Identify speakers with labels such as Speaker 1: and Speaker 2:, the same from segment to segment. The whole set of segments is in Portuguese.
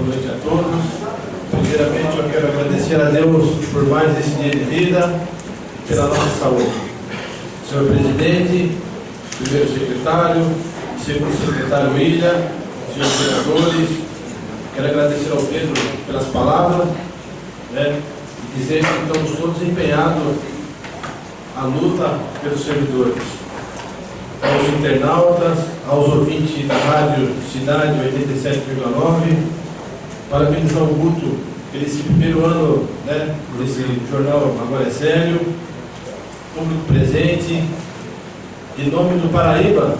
Speaker 1: boa noite a todos. Primeiramente, eu quero agradecer a Deus por mais esse dia de vida e pela nossa saúde. Senhor Presidente, primeiro secretário, segundo secretário William, senhores vereadores, quero agradecer ao Pedro pelas palavras, e dizer que estamos todos empenhados à luta pelos servidores. Aos internautas, aos ouvintes da Rádio Cidade 87,9, parabenizar o Guto pelo esse primeiro ano desse jornal Agora é Sério, público presente. Em nome do Paraíba,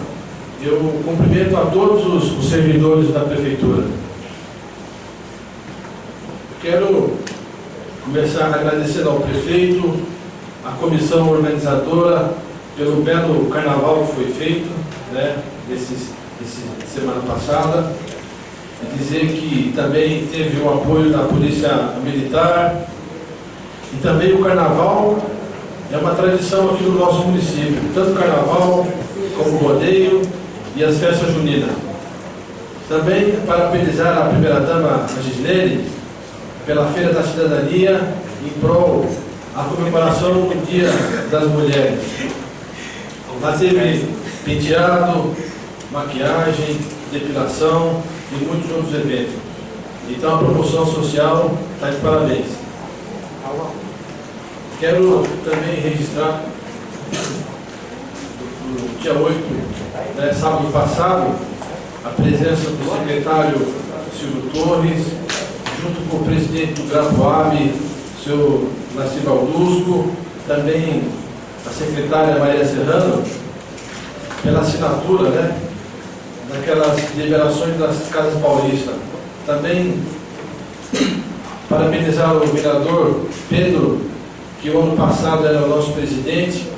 Speaker 1: eu cumprimento a todos os servidores da Prefeitura. Quero começar agradecendo ao prefeito, à comissão organizadora, pelo belo carnaval que foi feito, semana passada, e dizer que também teve o apoio da Polícia Militar, e também o carnaval é uma tradição aqui no nosso município, tanto o carnaval como o rodeio e as festas juninas. Também parabenizar a primeira-dama Gislene pela Feira da Cidadania em prol da comemoração do Dia das Mulheres. Lá teve penteado, maquiagem, depilação e muitos outros eventos. Então a promoção social está de parabéns. Quero também registrar no dia 8, sábado passado, a presença do secretário Silvio Torres, junto com o presidente do Grapoab, o senhor Nasci Baldusco, também a secretária Maria Serrano, pela assinatura daquelas liberações das Casas Paulistas. Também parabenizar o vereador Pedro, que o ano passado era o nosso presidente,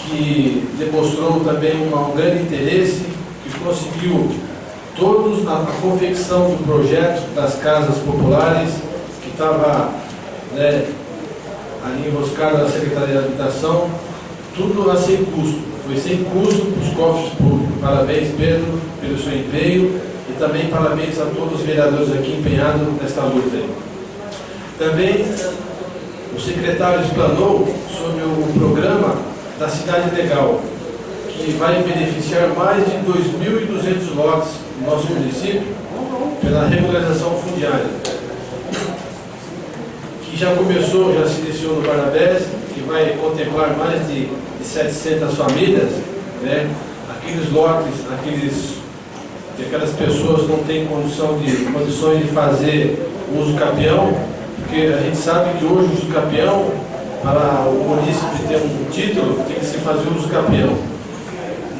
Speaker 1: que demonstrou também um grande interesse, que conseguiu todos a confecção do projeto das casas populares, que estava ali enroscado na Secretaria de Habitação, tudo lá sem custo, foi sem custo para os cofres públicos. Parabéns, Pedro, pelo seu empenho, e também parabéns a todos os vereadores aqui empenhados nesta luta. Também o secretário explanou sobre o programa da Cidade Legal, que vai beneficiar mais de 2.200 lotes no nosso município pela regularização fundiária, que já começou, já se iniciou no Barnabés, que vai contemplar mais de 700 famílias, aqueles lotes, que aquelas pessoas não têm condições de fazer uso capião, porque a gente sabe que hoje o uso capião, para o município ter um título, tem que se fazer uso capião.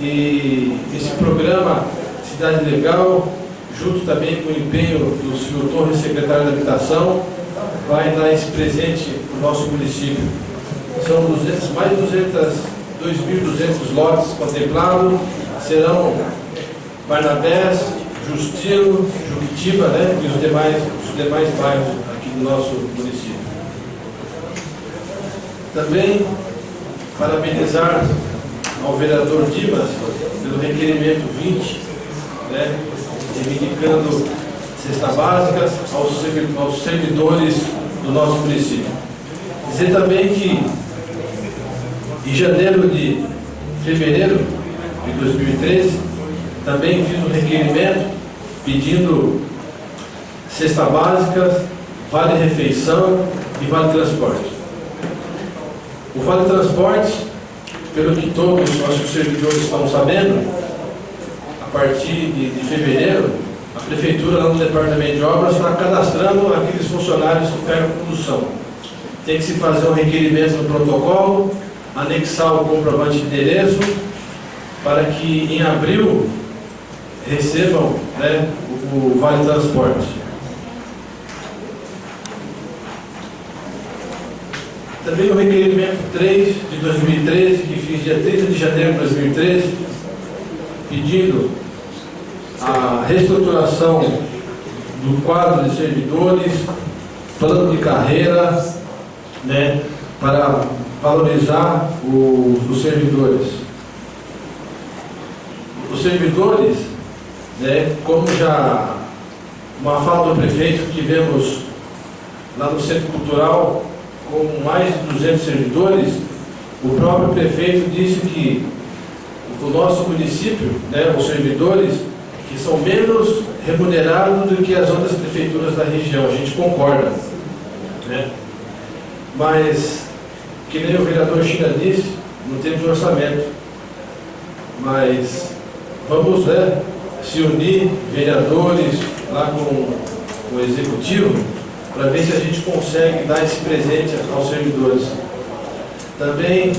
Speaker 1: E esse programa Cidade Legal, junto também com o empenho do senhor Torres, secretário da Habitação, vai dar esse presente no nosso município. São mais de 2.200 lotes contemplados, serão Barnabés, Justino, Juquitiba, e os demais bairros aqui do nosso município. Também parabenizar ao vereador Dimas pelo requerimento 20, reivindicando cestas básicas aos servidores do nosso município. Dizer também que em fevereiro de 2013, também fiz um requerimento pedindo cestas básicas, vale refeição e vale transporte. O vale transporte, pelo que todos os nossos servidores estão sabendo, a partir de fevereiro, a Prefeitura, lá no Departamento de Obras, está cadastrando aqueles funcionários que pegam condução. Tem que se fazer um requerimento no protocolo, anexar o comprovante de endereço, para que em abril recebam o Vale Transporte. Também o requerimento 3 de 2013, que fiz dia 30 de janeiro de 2013, pedindo a reestruturação do quadro de servidores, plano de carreira, para valorizar os servidores. Os servidores, como já uma fala do prefeito que tivemos lá no Centro Cultural, com mais de 200 servidores. O próprio prefeito disse que o nosso município, né, os servidores, que são menos remunerados do que as outras prefeituras da região. A gente concorda, né? Mas, que nem o vereador China disse, não temos orçamento. Mas vamos, né, se unir, vereadores, lá com o executivo, para ver se a gente consegue dar esse presente aos servidores. Também,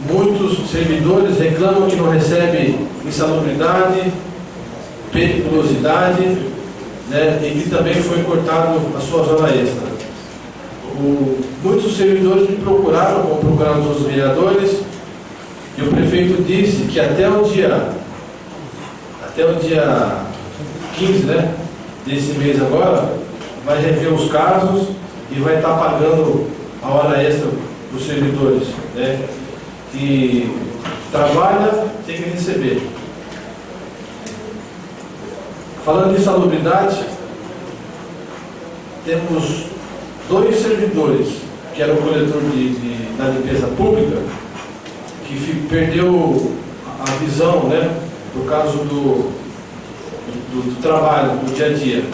Speaker 1: muitos servidores reclamam que não recebem insalubridade, periculosidade, né, e que também foi cortado a sua zona extra. Muitos servidores me procuraram, como procuraram os outros vereadores, e o prefeito disse que até o dia 15, né, desse mês agora, vai rever os casos e vai estar pagando a hora extra para os servidores, né, que trabalha, tem que receber. Falando de insalubridade, temos 2 servidores, que era o coletor da limpeza pública, que perdeu a visão, né, por causa do trabalho, do dia a dia.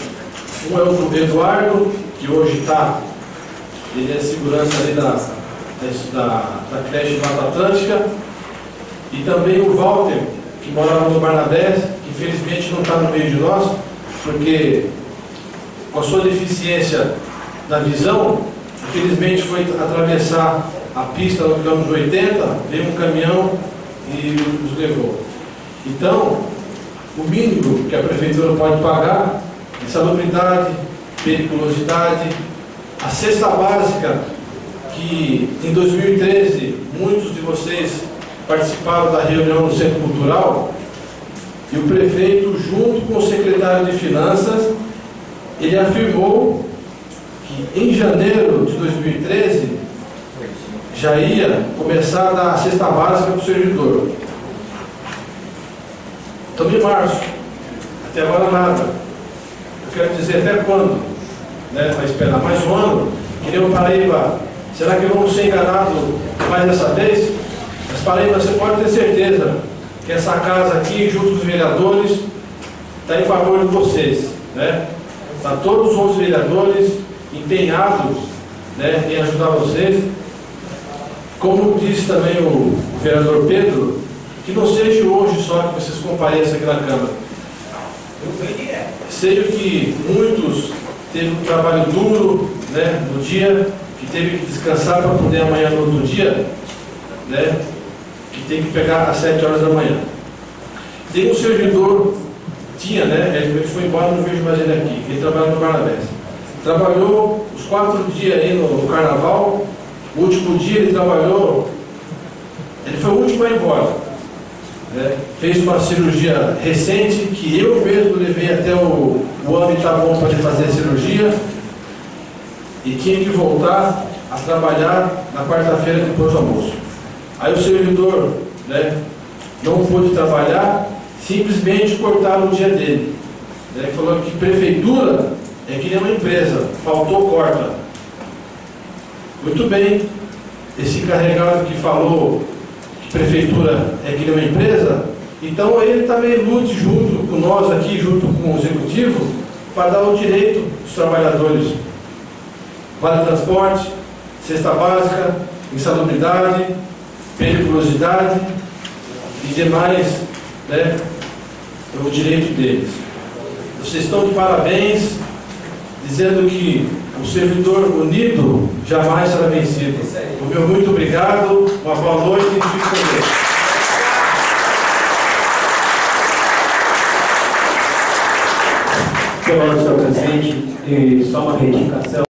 Speaker 1: Um é o Eduardo, que hoje ele é segurança ali da creche Mata Atlântica, e também o Walter, que morava no Barnabés, que infelizmente não está no meio de nós, porque com a sua deficiência na visão, infelizmente foi atravessar a pista no quilômetro 80, veio um caminhão e os levou. Então, o mínimo que a prefeitura pode pagar é insalubridade, periculosidade, a cesta básica, que em 2013 muitos de vocês participaram da reunião no Centro Cultural, e o prefeito, junto com o secretário de Finanças, ele afirmou que em janeiro de 2013 já ia começar a dar a cesta básica para o servidor. Estamos em março, até agora nada. Eu quero dizer, até quando? Né? Vai esperar mais um ano? Que nem o Paraíba. Será que vamos ser enganados mais dessa vez? Mas Paraíba, você pode ter certeza que essa casa aqui, junto com os vereadores, está em favor de vocês, né? Está todos os outros vereadores empenhados, né, em ajudar vocês. Como disse também o vereador Pedro, que não seja hoje só que vocês compareçam aqui na Câmara. Seja que muitos teve um trabalho duro, né, no dia, que teve que descansar para poder amanhã no outro dia, né, que tem que pegar às 7 horas da manhã. Tem um servidor, né, ele foi embora, não vejo mais ele aqui, ele trabalha no Barnabés. Trabalhou os 4 dias aí no Carnaval. O último dia ele trabalhou, ele foi o último a ir embora, né? Fez uma cirurgia recente, que eu mesmo levei até o ano está bom para ele fazer a cirurgia, e tinha que voltar a trabalhar na quarta-feira depois do almoço. Aí o servidor, né, não pôde trabalhar, simplesmente cortaram o dia dele, né? Falou que prefeitura é que nem uma empresa, faltou, corta. Muito bem, esse encarregado que falou que prefeitura é que nem uma empresa, então ele também lute junto com nós aqui, junto com o executivo, para dar o direito dos trabalhadores. Vale transporte, cesta básica, insalubridade, periculosidade e demais, né, o direito deles. Vocês estão de parabéns, dizendo que o servidor unido jamais será vencido. O meu muito obrigado, uma boa noite e fique com Deus.
Speaker 2: Senhor presidente, só uma retificação.